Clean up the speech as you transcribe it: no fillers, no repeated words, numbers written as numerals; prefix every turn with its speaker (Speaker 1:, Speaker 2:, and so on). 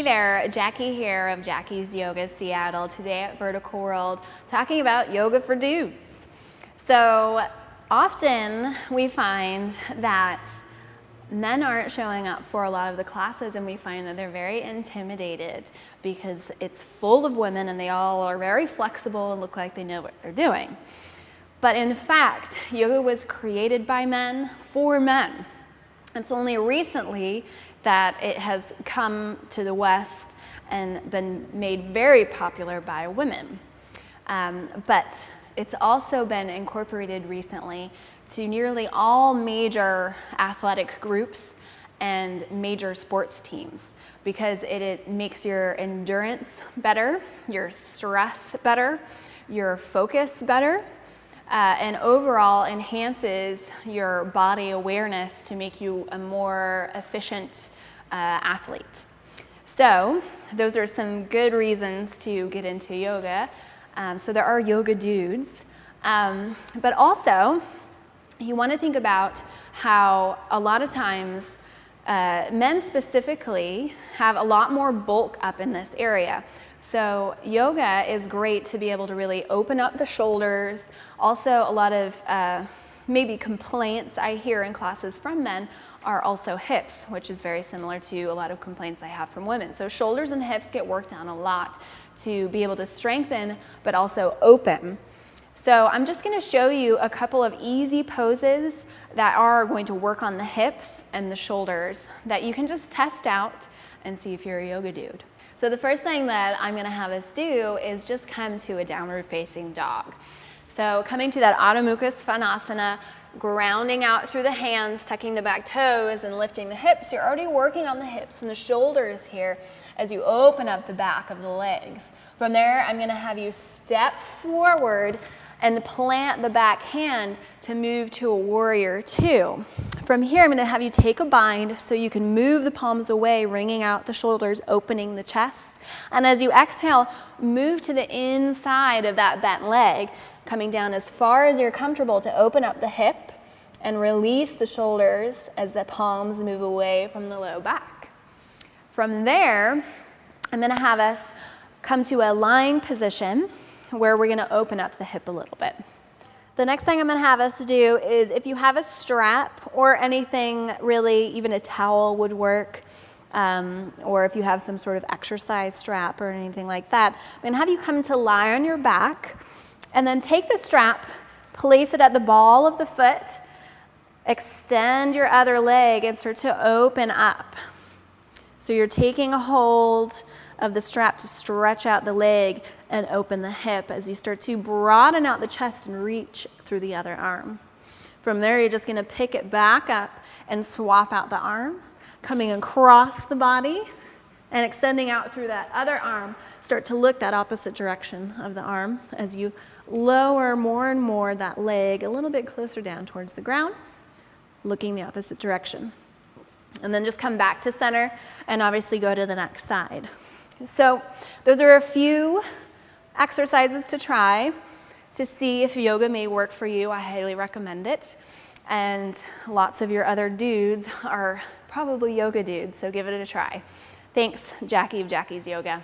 Speaker 1: Hey there, Jackie here of Jackie's Yoga Seattle, today at Vertical World, talking about yoga for dudes. So often we find that men aren't showing up for a lot of the classes, and we find that they're very intimidated because it's full of women and they all are very flexible and look like they know what they're doing. But in fact, yoga was created by men for men. It's only recently that it has come to the West and been made very popular by women. But it's also been incorporated recently to nearly all major athletic groups and major sports teams because it makes your endurance better, your stress better, your focus better, and overall enhances your body awareness to make you a more efficient athlete. So those are some good reasons to get into yoga. So there are yoga dudes, but also you want to think about how a lot of times men specifically have a lot more bulk up in this area. So yoga is great to be able to really open up the shoulders. Also, a lot of maybe complaints I hear in classes from men are also hips, which is very similar to a lot of complaints I have from women. So shoulders and hips get worked on a lot to be able to strengthen, but also open. So I'm just going to show you a couple of easy poses that are going to work on the hips and the shoulders that you can just test out and see if you're a yoga dude. So the first thing that I'm going to have us do is just come to a downward facing dog. So coming to that Adho Mukha Svanasana, grounding out through the hands, tucking the back toes and lifting the hips. You're already working on the hips and the shoulders here as you open up the back of the legs. From there, I'm going to have you step forward and plant the back hand to move to a warrior two. From here, I'm going to have you take a bind so you can move the palms away, wringing out the shoulders, opening the chest. And as you exhale, move to the inside of that bent leg, coming down as far as you're comfortable to open up the hip and release the shoulders as the palms move away from the low back. From there, I'm going to have us come to a lying position where we're going to open up the hip a little bit. The next thing I'm going to have us do is, if you have a strap or anything really, even a towel would work, or if you have some sort of exercise strap or anything like that, I'm going to have you come to lie on your back and then take the strap, place it at the ball of the foot, extend your other leg and start to open up. So you're taking a hold of the strap to stretch out the leg and open the hip as you start to broaden out the chest and reach through the other arm. From there, you're just going to pick it back up and swap out the arms, coming across the body and extending out through that other arm. Start to look that opposite direction of the arm as you lower more and more that leg a little bit closer down towards the ground, looking the opposite direction. And then just come back to center and obviously go to the next side. So those are a few exercises to try to see if yoga may work for you. I highly recommend it. And lots of your other dudes are probably yoga dudes, so give it a try. Thanks, Jackie of Jackie's Yoga.